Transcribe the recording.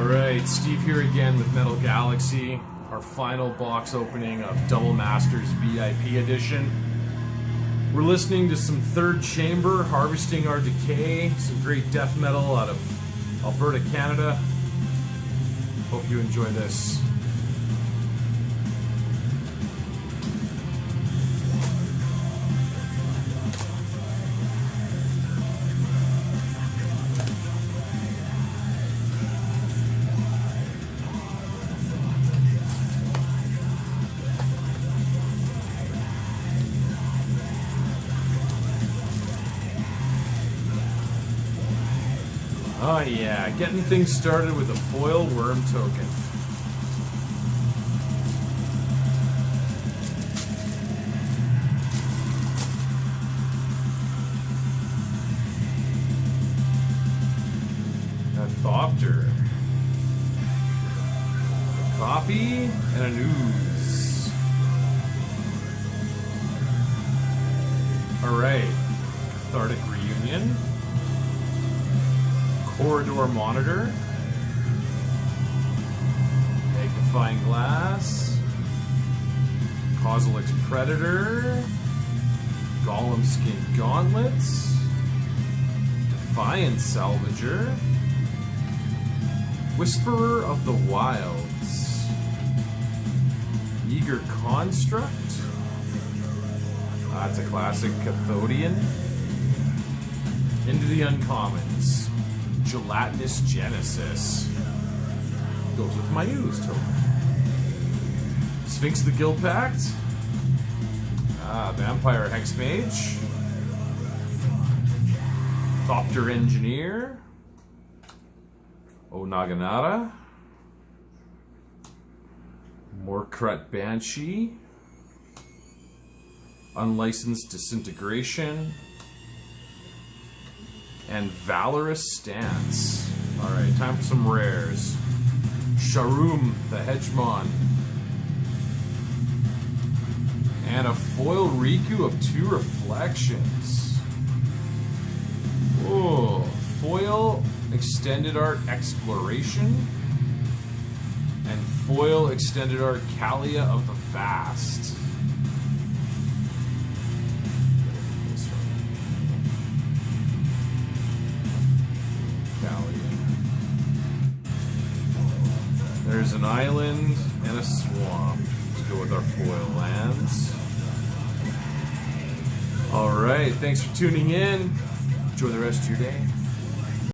Alright, Steve here again with Metal Galaxy, our final box opening of Double Masters VIP Edition. We're listening to some Third Chamber, harvesting our Decay, some great death metal out of Alberta, Canada. Hope you enjoy this. Oh yeah, getting things started with a foil worm token. A Thopter. A copy and an ooze. Alright, Cathartic Reunion. Corridor Monitor, Magnifying Glass, Kozilek's Predator, Golem Skin Gauntlets, Defiant Salvager, Whisperer of the Wilds, Eager Construct, that's a classic Cathodian, Into the Uncommons, Gelatinous Genesis. Goes with my ooze token. Sphinx the Guild Pact. Vampire Hexmage. Thopter Engineer. Onaganata. Morkrut Banshee. Unlicensed Disintegration. And Valorous Stance. Alright, time for some rares. Sharum the Hedgemon. And a foil Riku of 2 reflections. Oh, foil extended art Exploration. And foil extended art Kalia of the Vast. There's an island and a swamp to go with our foil lands. Alright, thanks for tuning in. Enjoy the rest of your day.